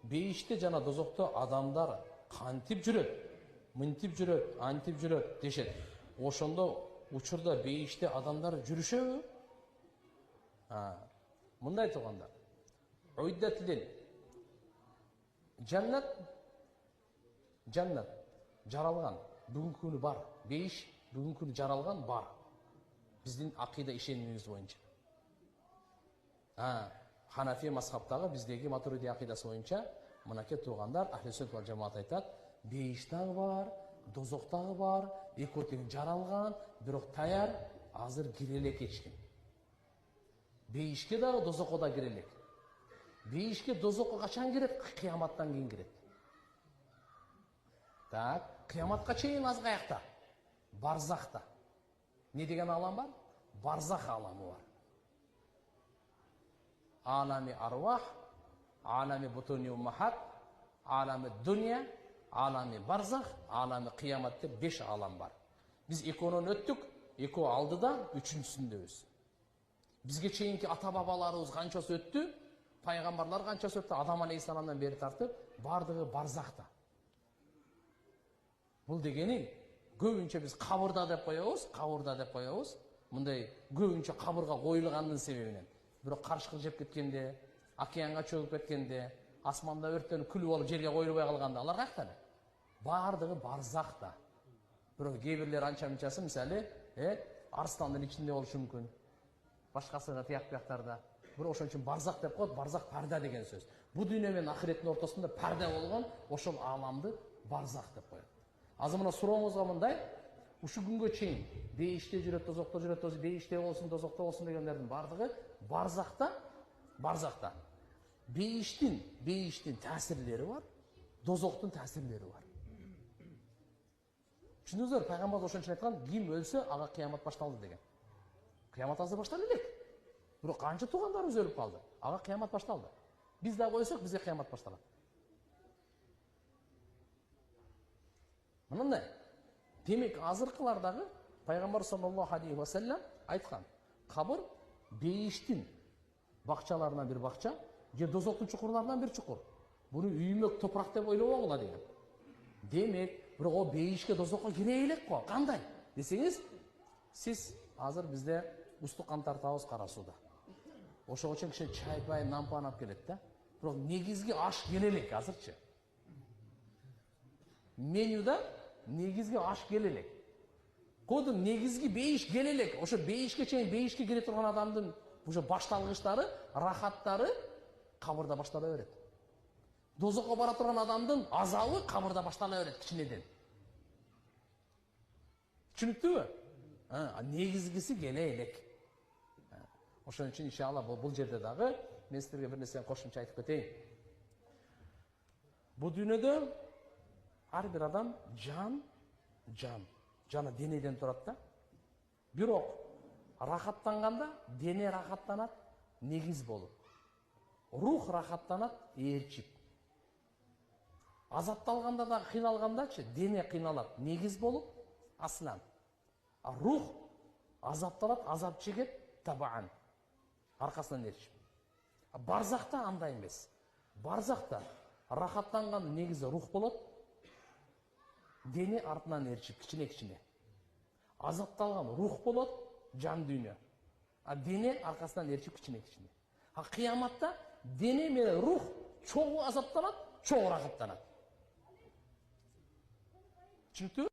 бейіште жана дозокто адамдар кантип жүрөт, мынтип жүрөт, антип жүрөт дешет. Ошондо учурда бейіште адамдар жүрүшөбү? Мындай туугандар. Уйддатлин Жаннат жаралган, бүгүнкү күнү бар. Бейиш бүгүнкү күнү жаралган бар. Биздин акыйда ишенимибиз боюнча. Ханафи мазхабтагы биздеги матуриди акыйдасы боюнча мынакей туугандар Ахли сүннат вал жамаат айтат, бейиш дагы бар, дозок дагы бар, экөө тең жаралган, бирок таяр, азыр кире элек эч ким. Бейишке дагы дозокко да кире элек. Бейишке дозокко качан кирет? Кыяматтан кийин кирет. Так, кыяматка чейин аз каякта? Барзахта. Не деген алам бар? Барзах аламы бар. Алами арвах, алами бутуни уммахат, алами дуния, алами барзах, алами кыямат деп 5 алам бар. Биз экөөнөн өттүк, экөө алдыда, үчүнчүсүндөбүз. Бизге чейинки ата бабаларыбыз канчасы өттү, пайгамбарлар канчасы өттү, Адам алейхисаламдан бери тартып, бардыгы барзахта. Бул дегени көбүнчө биз кабырда деп коебуз, мындай көбүнчө кабырга коюлгандын себебинен. Бирок карышкы жеп кеткенде, океанга чөгүп кеткенде, асманда өрттөнүп күлүп алып жерге коюлбай калганда алар каякта? Бардыгы барзахта. Бирок кээ бирлер анча-мынчасы мисалы, арстандын ичинде болушу мүмкүн. Башкасына тияк-бияктарда. Бирок ошон үчүн барзах деп коет, барзах парда деген сөз. Бу дүйнө менен ахиреттин ортосунда парда болгон ошол аламды барзах деп коет. Азыр мына сурооңузга мындай, ушу күнгө чейин бейиште жүрөт, дозокто жүрөт, бейиште болсун, дозокто болсун дегендердин бардыгы барзахта. Бейиштин таасирлери бар, дозоктун таасирлери бар. Түшүндүңүздөр, пайгамбар ошон үчүн айткан, ким өлсө, ага кыямат башталды деген. Кыямат азыр башталып элек. Бирок канча туугандарыбыз өлүп калды, ага кыямат башталды. Биз да койсок, бизге кыямат башталат. Мындай. Демек, азыркылардагы пайгамбар саллаллаху алейхи ва саллям айткан, кабыр бейиштин бакчаларынан бир бакча, же дозоктун чукурларынан бир чукур. Буну үймөк топурак деп ойлобогула деген. Демек, бирок о бейишке дозокко кире элек го. Кандай десеңиз, сиз азыр бизде устук кан тартабыз кара сууда. Ошого чейин кичине чай пай, нампан алып келет да. Бирок негизги аш келе элек азырчы. Менюда негизги аш келе элек. Кодун негизги бейиш келе элек. Ошо бейишке чейин бейишке кире турган адамдын уже башталгычтары, рахаттары кабырда баштала берет. Дозокко бара турган адамдын азабы кабырда баштала берет кичинеден. Түшүнүктүбү? Негизгиси келе элек. Ошон үчүн иншалла бул жерде дагы мен силерге бир нерсени кошумча айтып кетейин. Бул дүйнөдө ар бир адам жана денеден турат да. Бирок рахаттанганда дене рахаттанат негиз болуп. Рух рахаттанат ээрчип. Азапталганда да кыйналгандачы дене кыйналат негиз болуп аслан. А рух азапталат, азап чегет табаан. Аркасынан ээрчип. Барзакта андай эмес. Барзакта рахаттанган негизи рух болот. Дене артынан ээрчип кичине-кичине. Азапталган рух болот, жан дүйнө. А дене аркасынан ээрчип кичине-кичине. А кыяматта дене менен рух чогуу азаптанат, чогуу рахаттанат. Түшүнүктүбү?